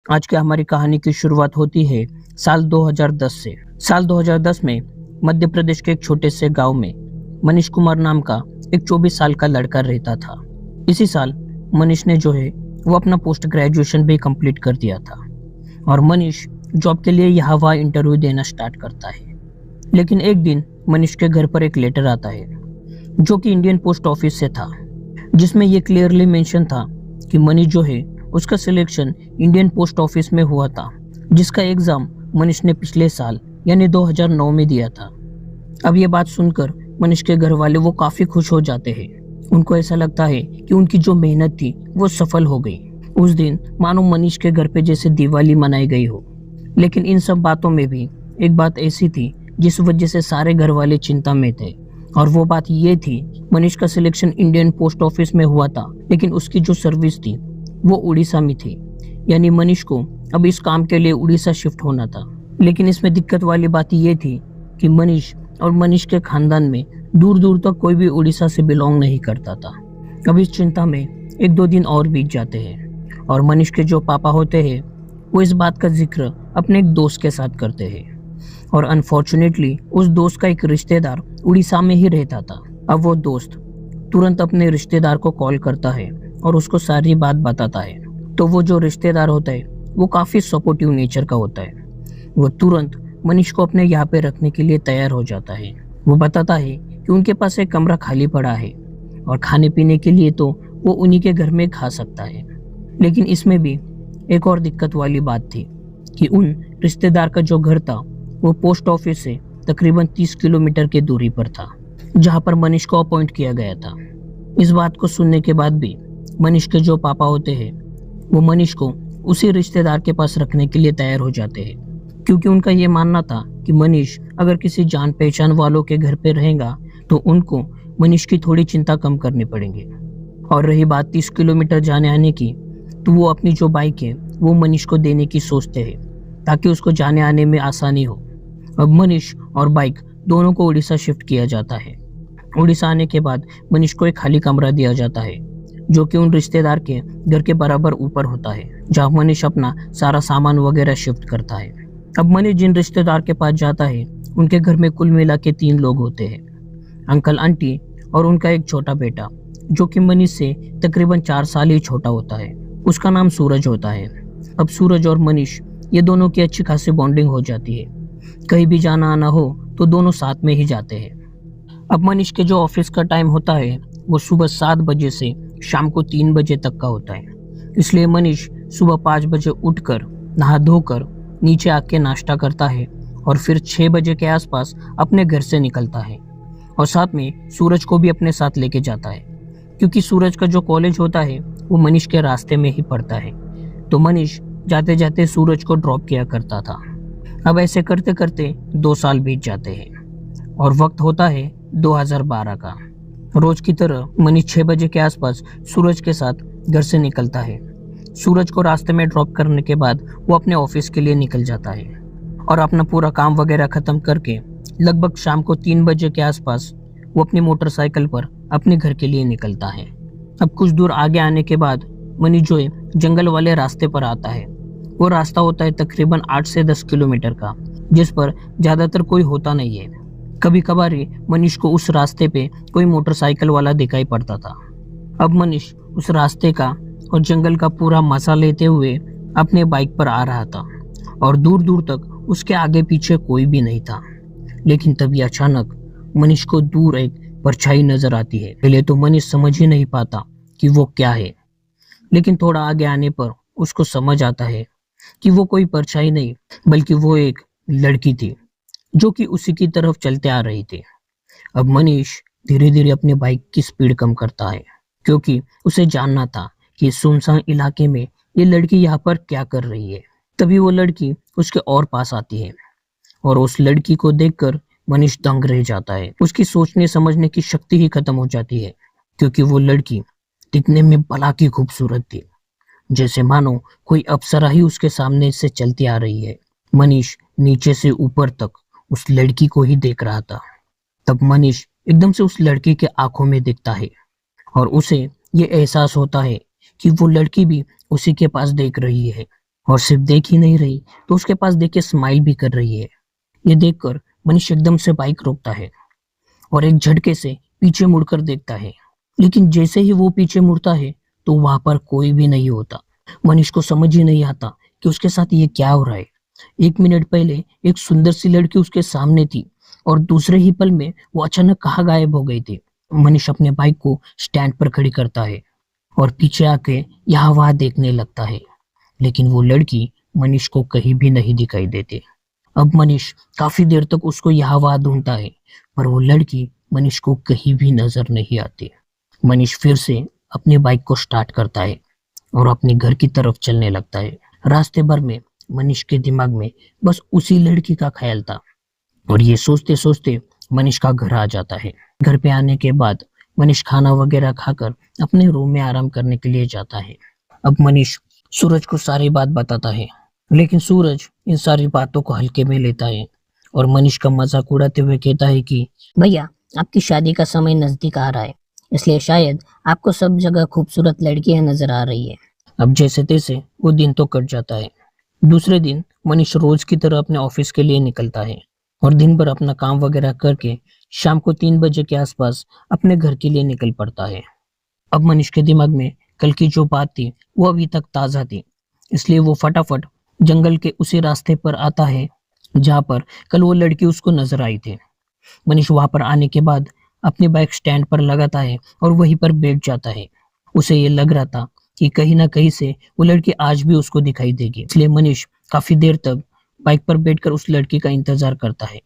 आज की हमारी कहानी की शुरुआत होती है साल 2010 से। साल 2010 में मध्य प्रदेश के एक छोटे से गांव में मनीष कुमार नाम का एक 24 साल का लड़का रहता था। इसी साल मनीष ने वो अपना पोस्ट ग्रेजुएशन भी कंप्लीट कर दिया था और मनीष जॉब के लिए यहाँ वहाँ इंटरव्यू देना स्टार्ट करता है। लेकिन एक दिन मनीष के घर पर एक लेटर आता है जो कि इंडियन पोस्ट ऑफिस से था, जिसमें ये क्लियरली मेंशन था कि मनीष उसका सिलेक्शन इंडियन पोस्ट ऑफिस में हुआ था, जिसका एग्जाम मनीष ने पिछले साल यानी 2009 में दिया था। अब ये बात सुनकर मनीष के घर वाले वो काफी खुश हो जाते हैं। उनको ऐसा लगता है कि उनकी जो मेहनत थी वो सफल हो गई। उस दिन मानो मनीष के घर पे जैसे दिवाली मनाई गई हो। लेकिन इन सब बातों में भी एक बात ऐसी थी जिस वजह से सारे घर वाले चिंता में थे, और वो बात ये थी मनीष का सिलेक्शन इंडियन पोस्ट ऑफिस में हुआ था, लेकिन उसकी जो सर्विस थी वो उड़ीसा में थी, यानी मनीष को अब इस काम के लिए उड़ीसा शिफ्ट होना था। लेकिन इसमें दिक्कत वाली बात ये थी कि मनीष और मनीष के खानदान में दूर दूर तक कोई भी उड़ीसा से बिलोंग नहीं करता था। अब इस चिंता में एक दो दिन और बीत जाते हैं और मनीष के जो पापा होते हैं वो इस बात का जिक्र अपने एक दोस्त के साथ करते हैं, और अनफॉर्चुनेटली उस दोस्त का एक रिश्तेदार उड़ीसा में ही रहता था। अब वो दोस्त तुरंत अपने रिश्तेदार को कॉल करता है और उसको सारी बात बताता है। तो वो जो रिश्तेदार होता है वो काफी सपोर्टिव नेचर का होता है। वो तुरंत मनीष को अपने यहाँ पे रखने के लिए तैयार हो जाता है। वो बताता है कि उनके पास एक कमरा खाली पड़ा है और खाने पीने के लिए तो वो उन्हीं के घर में खा सकता है। लेकिन इसमें भी एक और दिक्कत वाली बात थी कि उन रिश्तेदार का जो घर था वो पोस्ट ऑफिस से तकरीबन 30 किलोमीटर की दूरी पर था, जहाँ पर मनीष को अपॉइंट किया गया था। इस बात को सुनने के बाद भी मनीष के जो पापा होते हैं वो मनीष को उसी रिश्तेदार के पास रखने के लिए तैयार हो जाते हैं, क्योंकि उनका ये मानना था कि मनीष अगर किसी जान पहचान वालों के घर पे रहेगा तो उनको मनीष की थोड़ी चिंता कम करनी पड़ेगी। और रही बात 30 किलोमीटर जाने आने की, तो वो अपनी जो बाइक है वो मनीष को देने की सोचते हैं ताकि उसको जाने आने में आसानी हो। अब मनीष और बाइक दोनों को उड़ीसा शिफ्ट किया जाता है। उड़ीसा आने के बाद मनीष को एक खाली कमरा दिया जाता है जो कि उन रिश्तेदार के घर के बराबर ऊपर होता है, जहाँ मनीष अपना सारा सामान वगैरह शिफ्ट करता है। अब मनीष जिन रिश्तेदार के पास जाता है उनके घर में कुल मिला के 3 लोग होते हैं, अंकल आंटी और उनका एक छोटा बेटा जो कि मनीष से तकरीबन 4 साल ही छोटा होता है। उसका नाम सूरज होता है। अब सूरज और मनीष ये दोनों की अच्छी खासी बॉन्डिंग हो जाती है। कहीं भी जाना आना हो तो दोनों साथ में ही जाते हैं। अब मनीष के जो ऑफिस का टाइम होता है वो सुबह 7 बजे से शाम को 3 बजे तक का होता है, इसलिए मनीष सुबह 5 बजे उठकर नहा धोकर नीचे आके नाश्ता करता है और फिर 6 बजे के आसपास अपने घर से निकलता है, और साथ में सूरज को भी अपने साथ लेके जाता है, क्योंकि सूरज का जो कॉलेज होता है वो मनीष के रास्ते में ही पड़ता है। तो मनीष जाते जाते सूरज को ड्रॉप किया करता था। अब ऐसे करते करते 2 साल बीत जाते हैं और वक्त होता है 2012 का। रोज की तरह मनीष 6 बजे के आसपास सूरज के साथ घर से निकलता है। सूरज को रास्ते में ड्रॉप करने के बाद वो अपने ऑफिस के लिए निकल जाता है और अपना पूरा काम वगैरह खत्म करके लगभग शाम को 3 बजे के आसपास वो अपनी मोटरसाइकिल पर अपने घर के लिए निकलता है। अब कुछ दूर आगे आने के बाद मनीष जंगल वाले रास्ते पर आता है। वो रास्ता होता है तकरीबन 8 से 10 किलोमीटर का, जिस पर ज्यादातर कोई होता नहीं है। कभी कभार मनीष को उस रास्ते पे कोई मोटरसाइकिल वाला दिखाई पड़ता था। अब मनीष उस रास्ते का और जंगल का पूरा मजा लेते हुए अपने बाइक पर आ रहा था और दूर दूर तक उसके आगे पीछे कोई भी नहीं था। लेकिन तभी अचानक मनीष को दूर एक परछाई नजर आती है। पहले तो मनीष समझ ही नहीं पाता कि वो क्या है, लेकिन थोड़ा आगे आने पर उसको समझ आता है कि वो कोई परछाई नहीं बल्कि वो एक लड़की थी जो कि उसी की तरफ चलते आ रही थी। अब मनीष धीरे धीरे अपने बाइक की स्पीड कम करता है, क्योंकि उसे जानना था कि सुनसान इलाके में ये लड़की यहाँ पर क्या कर रही है। तभी वो लड़की उसके और पास आती है और उस लड़की को देखकर मनीष दंग रह जाता है। उसकी सोचने समझने की शक्ति ही खत्म हो जाती है, क्योंकि वो लड़की दिखने में भला की खूबसूरत थी, जैसे मानो कोई अप्सरा ही उसके सामने से चलती आ रही है। मनीष नीचे से ऊपर तक उस लड़की को ही देख रहा था। तब मनीष एकदम से उस लड़की के आंखों में दिखता है और उसे ये एहसास होता है कि वो लड़की भी उसी के पास देख रही है और सिर्फ देख ही नहीं रही तो उसके पास देख के स्माइल भी कर रही है। ये देखकर मनीष एकदम से बाइक रोकता है और एक झटके से पीछे मुड़कर देखता है। लेकिन जैसे ही वो पीछे मुड़ता है तो वहां पर कोई भी नहीं होता। मनीष को समझ ही नहीं आता कि उसके साथ ये क्या हो रहा है। 1 मिनट पहले एक सुंदर सी लड़की उसके सामने थी और दूसरे ही पल में वो अचानक कहाँ गायब हो गई थी। मनीष अपने बाइक को स्टैंड पर खड़ी करता है और पीछे आके यहाँ वहां देखने लगता है, लेकिन वो लड़की मनीष को कहीं भी नहीं दिखाई देती। अब मनीष काफी देर तक उसको यहाँ वहां ढूंढता है, पर वो लड़की मनीष को कहीं भी नजर नहीं आती। मनीष फिर से अपनी बाइक को स्टार्ट करता है और अपने घर की तरफ चलने लगता है। रास्ते भर में मनीष के दिमाग में बस उसी लड़की का ख्याल था और ये सोचते सोचते मनीष का घर आ जाता है। घर पे आने के बाद मनीष खाना वगैरह खाकर अपने रूम में आराम करने के लिए जाता है। अब मनीष सूरज को सारी बात बताता है, लेकिन सूरज इन सारी बातों को हल्के में लेता है और मनीष का मजाक उड़ाते हुए कहता है कि भैया, आपकी शादी का समय नजदीक आ रहा है, इसलिए शायद आपको सब जगह खूबसूरत लड़कियां नजर आ रही है। अब जैसे तैसे वो दिन तो कट जाता है। दूसरे दिन मनीष रोज की तरह अपने ऑफिस के लिए निकलता है और दिन भर अपना काम वगैरह करके शाम को 3 बजे के आसपास अपने घर के लिए निकल पड़ता है। अब मनीष के दिमाग में कल की जो बात थी वो अभी तक ताजा थी, इसलिए वो फटाफट जंगल के उसी रास्ते पर आता है जहाँ पर कल वो लड़की उसको नजर आई थी। मनीष वहां पर आने के बाद अपनी बाइक स्टैंड पर लगाता है और वहीं पर बैठ जाता है। उसे ये लग रहा था कि कहीं ना कहीं से वो लड़की आज भी उसको दिखाई देगी, इसलिए मनीष काफी देर तक बाइक पर बैठकर उस लड़की का इंतजार करता है,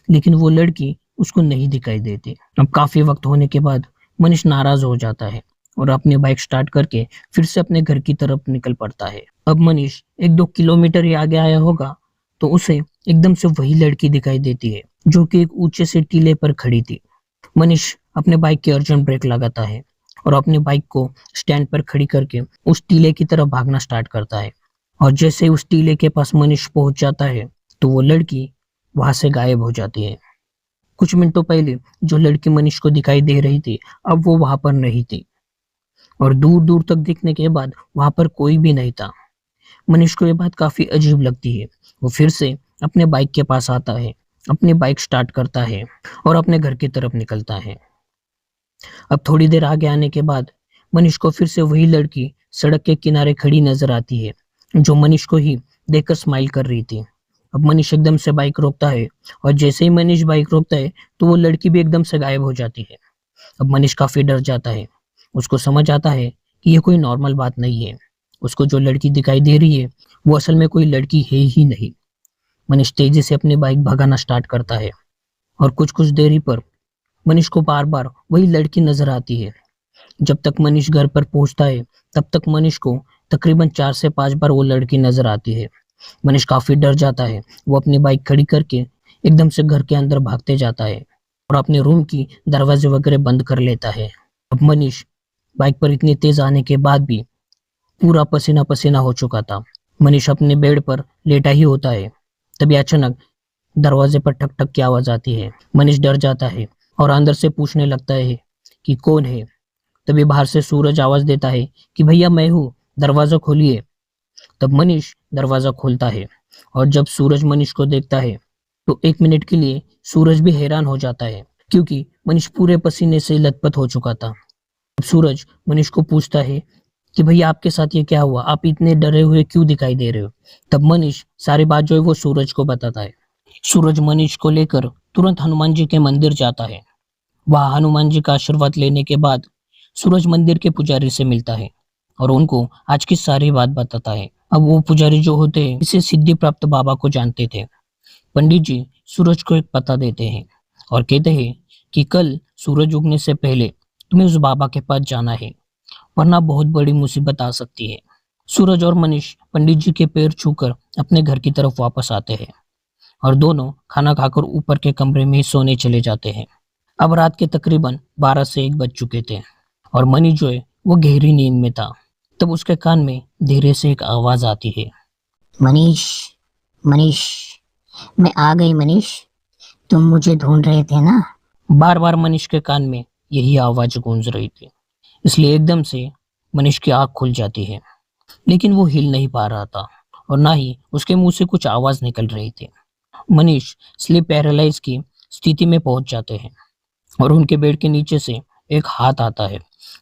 लेकिन वो लड़की उसको नहीं दिखाई देती। अब काफी वक्त होने के बाद मनीष नाराज हो जाता है और अपनी बाइक स्टार्ट करके फिर से अपने घर की तरफ निकल पड़ता है। अब मनीष 1-2 किलोमीटर ही आगे आया होगा तो उसे एकदम से वही लड़की दिखाई देती है जो कि एक ऊंचे से टीले पर खड़ी थी। मनीष अपने बाइक के अर्जेंट ब्रेक लगाता है और अपनी बाइक को स्टैंड पर खड़ी करके उस टीले की तरफ भागना स्टार्ट करता है। और जैसे ही उस टीले के पास मनीष पहुंच जाता है तो वो लड़की वहां से गायब हो जाती है। कुछ मिनटों पहले जो लड़की मनीष को दिखाई दे रही थी अब वो वहां पर नहीं थी और दूर दूर तक देखने के बाद वहां पर कोई भी नहीं था। मनीष को ये बात काफी अजीब लगती है। वो फिर से अपने बाइक के पास आता है, अपनी बाइक स्टार्ट करता है और अपने घर की तरफ निकलता है। अब थोड़ी देर आगे आने के बाद मनीष को फिर से वही लड़की सड़क के किनारे खड़ी नजर आती है जो मनीष को ही देखकर स्माइल कर रही थी। अब मनीष एकदम से बाइक रोकता है और जैसे ही मनीष बाइक रोकता है तो वो लड़की भी एकदम से गायब हो जाती है। अब मनीष काफी डर जाता है। उसको समझ आता है कि ये कोई नॉर्मल बात नहीं है। उसको जो लड़की दिखाई दे रही है वो असल में कोई लड़की है ही नहीं। मनीष तेजी से अपनी बाइक भगाना स्टार्ट करता है और कुछ कुछ देरी पर मनीष को बार बार वही लड़की नजर आती है। जब तक मनीष घर पर पहुंचता है तब तक मनीष को तकरीबन 4 से 5 बार वो लड़की नजर आती है। मनीष काफी डर जाता है। वो अपनी बाइक खड़ी करके एकदम से घर के अंदर भागते जाता है और अपने रूम की दरवाजे वगैरह बंद कर लेता है। अब मनीष बाइक पर इतनी तेज आने के बाद भी पूरा पसीना पसीना हो चुका था। मनीष अपने बेड पर लेटा ही होता है, तभी अचानक दरवाजे पर ठक ठक की आवाज आती है। मनीष डर जाता है और अंदर से पूछने लगता है कि कौन है। तभी बाहर से सूरज आवाज देता है कि भैया मैं हूँ, दरवाजा खोलिए। तब मनीष दरवाजा खोलता है और जब सूरज मनीष को देखता है तो 1 मिनट के लिए सूरज भी हैरान हो जाता है क्योंकि मनीष पूरे पसीने से लथपथ हो चुका था। अब सूरज मनीष को पूछता है कि भैया आपके साथ ये क्या हुआ, आप इतने डरे हुए क्यों दिखाई दे रहे हो। तब मनीष सारी बात जो है वो सूरज को बताता है। सूरज मनीष को लेकर तुरंत हनुमान जी के मंदिर जाता है। वहां हनुमान जी का आशीर्वाद लेने के बाद सूरज मंदिर के पुजारी से मिलता है और उनको आज की सारी बात बताता है। अब वो पुजारी जो होते हैं इसे सिद्धि प्राप्त बाबा को जानते थे। पंडित जी सूरज को एक पता देते हैं और कहते हैं कि कल सूरज उगने से पहले तुम्हें उस बाबा के पास जाना है, वरना बहुत बड़ी मुसीबत आ सकती है। सूरज और मनीष पंडित जी के पैर छूकर अपने घर की तरफ वापस आते हैं और दोनों खाना खाकर ऊपर के कमरे में सोने चले जाते हैं। अब रात के तकरीबन 12 से 1 बज चुके थे और मनीष जो है वो गहरी नींद में था। तब उसके कान में धीरे से एक आवाज आती है, मनीष, मनीष, मैं आ गई मनीष, तुम मुझे ढूंढ रहे थे ना। बार बार मनीष के कान में यही आवाज गूंज रही थी, इसलिए एकदम से मनीष की आंख खुल जाती है, लेकिन वो हिल नहीं पा रहा था और ना ही उसके मुंह से कुछ आवाज निकल रही थी। मनीष स्लीप पैरालाइज की स्थिति में पहुंच जाते हैं और उनके बेड के नीचे से एक हाथ आता है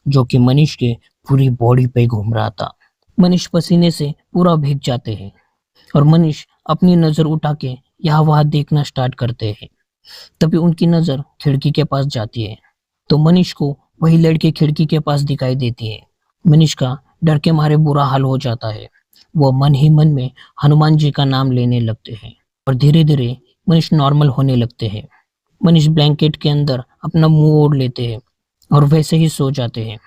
जो कि मनीष के पूरी बॉडी पे घूम रहा था। मनीष पसीने से पूरा भीग जाते हैं और मनीष अपनी नजर उठा के यहाँ वहां देखना स्टार्ट करते हैं। तभी उनकी नजर खिड़की के पास जाती है तो मनीष को वही लड़की खिड़की के पास दिखाई देती है। मनीष का डर के मारे बुरा हाल हो जाता है। वो मन ही मन में हनुमान जी का नाम लेने लगते हैं और धीरे धीरे मनीष नॉर्मल होने लगते हैं। मनीष ब्लैंकेट के अंदर अपना मुंह ओढ़ लेते हैं और वैसे ही सो जाते हैं।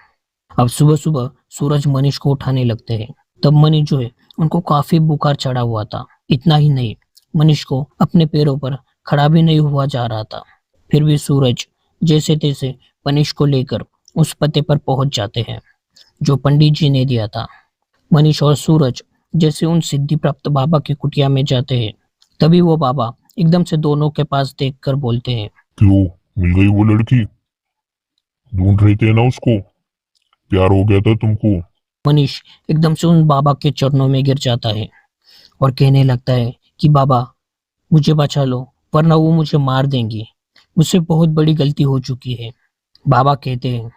अब सुबह सुबह सूरज मनीष को उठाने लगते हैं। तब मनीष जो है उनको काफी बुखार चढ़ा हुआ था। इतना ही नहीं, मनीष को अपने पैरों पर खड़ा भी नहीं हुआ जा रहा था। फिर भी सूरज जैसे तैसे मनीष को लेकर उस पते पर पहुंच जाते हैं जो पंडित जी ने दिया था। मनीष और सूरज जैसे उन सिद्धि प्राप्त बाबा की कुटिया में जाते हैं तभी वो बाबा एकदम से दोनों के पास देखकर बोलते हैं, क्यों मिल गई वो लड़की? ढूंढ रहे थे ना उसको? प्यार हो गया था तुमको? मनीष एकदम से उन बाबा के चरणों में गिर जाता है और कहने लगता है कि बाबा मुझे बचा लो वरना वो मुझे मार देंगी। मुझसे बहुत बड़ी गलती हो चुकी है। बाबा कहते हैं,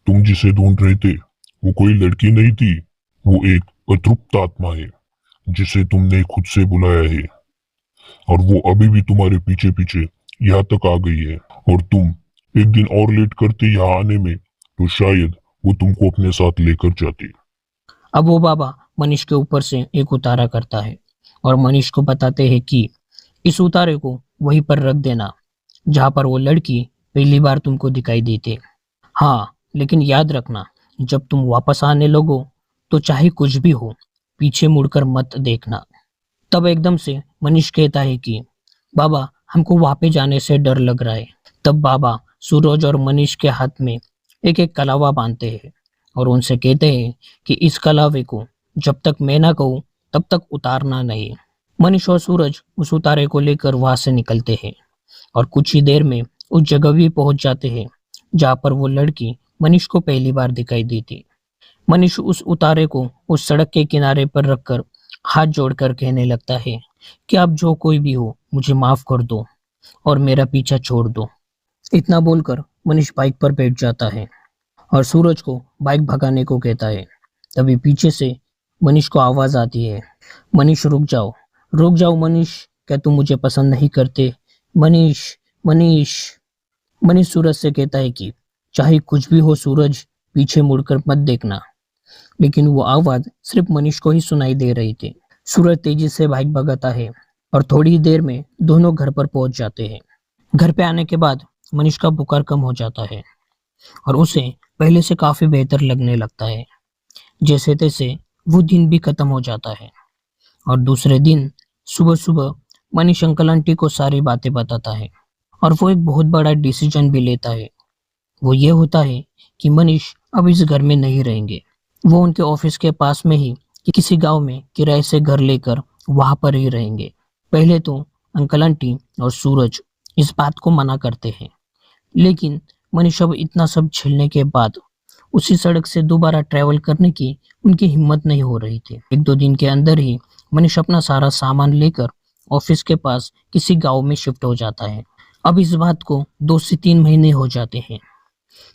तुम जिसे ढूंढ रहे थे वो कोई लड़की नहीं थी, वो एक अतृप्त आत्मा है जिसे तुमने खुद से बुलाया है और वो अभी भी तुम्हारे पीछे पीछे यहाँ तक आ गई है। और तुम एक दिन और लेट करते यहाँ आने में तो शायद वो तुमको अपने साथ लेकर जाती। अब वो बाबा मनीष के ऊपर से एक उतारा करता है और मनीष को बताते हैं कि इस उतारे को वहीं पर रख देना जहां पर वो लड़की पहली बार तुमको दिखाई दी थी। हाँ, लेकिन याद रखना जब तुम वापस आने लगो तो चाहे कुछ भी हो पीछे मुड़कर मत देखना। तब एकदम से मनीष कहता है कि बाबा हमको वापस जाने से डर लग रहा है। तब बाबा सूरज और मनीष के हाथ में एक एक कलावा बांधते हैं और उनसे कहते हैं कि इस कलावे को जब तक मैं ना कहूँ तब तक उतारना नहीं। मनीष और सूरज उस उतारे को लेकर वहां से निकलते हैं और कुछ ही देर में उस जगह भी पहुंच जाते हैं जहां पर वो लड़की मनीष को पहली बार दिखाई दी थी। मनीष उस उतारे को उस सड़क के किनारे पर रखकर हाथ जोड़कर कहने लगता है कि आप जो कोई भी हो मुझे माफ कर दो और मेरा पीछा छोड़ दो। इतना बोलकर मनीष बाइक पर बैठ जाता है और सूरज को बाइक भगाने को कहता है। तभी पीछे से मनीष को आवाज आती है, मनीष रुक जाओ मनीष, क्या तुम मुझे पसंद नहीं करते? मनीष मनीष मनीष सूरज से कहता है कि चाहे कुछ भी हो सूरज, पीछे मुड़कर मत देखना। लेकिन वो आवाज सिर्फ मनीष को ही सुनाई दे रही थी। सूरज तेजी से बाइक भगाता है और थोड़ी ही देर में दोनों घर पर पहुंच जाते हैं। घर पे आने के बाद मनीष का बुखार कम हो जाता है और उसे पहले से काफी बेहतर लगने लगता है। जैसे तैसे वो दिन भी खत्म हो जाता है और दूसरे दिन सुबह सुबह मनीष अंकल आंटी को सारी बातें बताता है और वो एक बहुत बड़ा डिसीजन भी लेता है। वो ये होता है कि मनीष अब इस घर में नहीं रहेंगे। वो उनके ऑफिस के पास में ही किसी गांव में किराए से घर लेकर वहां पर ही रहेंगे। पहले तो अंकल आंटी और सूरज इस बात को मना करते हैं, लेकिन मनीष अब इतना सब झेलने के बाद उसी सड़क से दोबारा ट्रैवल करने की उनकी हिम्मत नहीं हो रही थी। एक दो दिन के अंदर ही मनीष अपना सारा सामान लेकर ऑफिस के पास किसी गांव में शिफ्ट हो जाता है। अब इस बात को 2 से 3 महीने हो जाते हैं,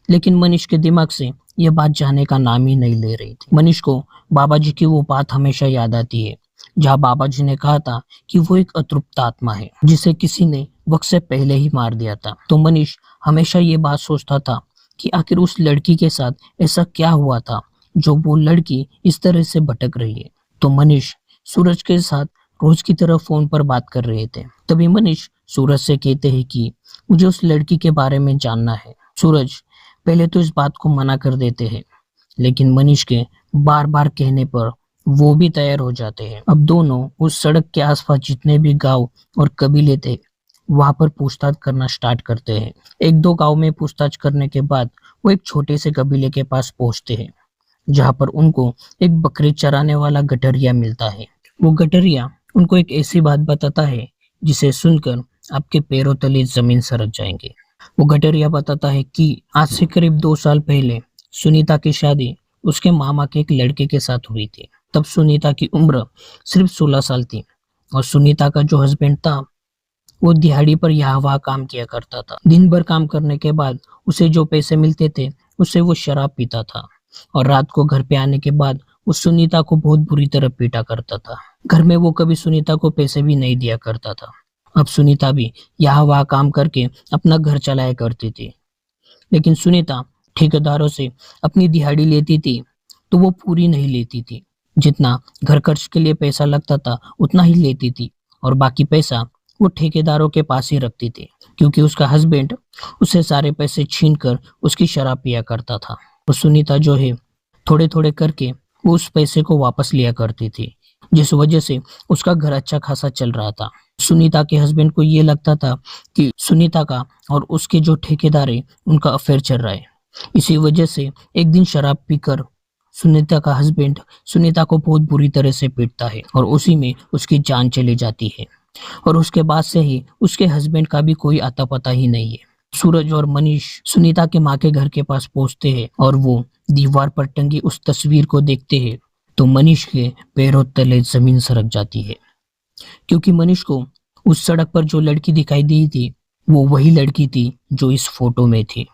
लेकिन मनीष के दिमाग से यह बात जाने का नाम ही नहीं ले रही थी। मनीष को बाबा जी की वो बात हमेशा याद आती है जहाँ बाबा जी ने कहा था कि वो एक अतृप्त आत्मा है जिसे किसी ने वक्त से पहले ही मार दिया था। तो मनीष हमेशा ये बात सोचता था कि आखिर उस लड़की के साथ ऐसा क्या हुआ था जो वो लड़की इस तरह से भटक रही है। तो मनीष सूरज के साथ रोज की तरह फोन पर बात कर रहे थे। तभी मनीष सूरज से कहते हैं कि मुझे उस लड़की के बारे में जानना है। सूरज पहले तो इस बात को मना कर देते हैं, लेकिन मनीष के बार बार कहने पर वो भी तैयार हो जाते हैं। अब दोनों उस सड़क के आसपास जितने भी गांव और कबीले थे वहां पर पूछताछ करना स्टार्ट करते हैं। 1-2 गांव में पूछताछ करने के बाद वो एक छोटे से कबीले के पास पहुंचते हैं जहां पर उनको एक बकरी चराने वाला गठरिया मिलता है। वो गठरिया उनको एक ऐसी बात बताता है जिसे सुनकर आपके पैरों तले जमीन सरक जाएंगे। वो गठरिया बताता है कि आज से करीब 2 साल पहले सुनीता की शादी उसके मामा के एक लड़के के साथ हुई थी। तब सुनीता की उम्र सिर्फ 16 साल थी और सुनीता का जो हस्बैंड था वो दिहाड़ी पर यहाँ वहाँ काम किया करता था। दिन भर काम करने के बाद उसे जो पैसे मिलते थे उससे वो शराब पीता था और रात को घर पे आने के बाद वो सुनीता को बहुत बुरी तरह पीटा करता था। घर में वो कभी सुनीता को पैसे भी नहीं दिया करता था। अब सुनीता भी यहाँ वहाँ काम करके अपना घर चलाया करती थी, लेकिन सुनीता ठेकेदारों से अपनी दिहाड़ी लेती थी तो वो पूरी नहीं लेती थी। जितना घर खर्च के लिए पैसा लगता था उतना ही लेती थी और बाकी पैसा वो ठेकेदारों के पास ही रखती थी, क्योंकि उसका हस्बैंड उसे सारे पैसे छीन कर उसकी शराब पिया करता था। और सुनीता जो है थोड़े थोड़े करके वो उस पैसे को वापस लिया करती थी, जिस वजह से उसका घर अच्छा खासा चल रहा था। सुनीता के हस्बैंड को ये लगता था कि सुनीता का और उसके जो ठेकेदार है उनका अफेयर चल रहा है। इसी वजह से एक दिन शराब पीकर सुनीता का हस्बैंड सुनीता को बहुत बुरी तरह से पीटता है और उसी में उसकी जान चली जाती है। और उसके बाद से ही उसके हस्बैंड का भी कोई आता पता ही नहीं है। सूरज और मनीष सुनीता के माँ के घर के पास पहुंचते हैं और वो दीवार पर टंगी उस तस्वीर को देखते हैं तो मनीष के पैरों तले जमीन सरक जाती है, क्योंकि मनीष को उस सड़क पर जो लड़की दिखाई दी थी वो वही लड़की थी जो इस फोटो में थी।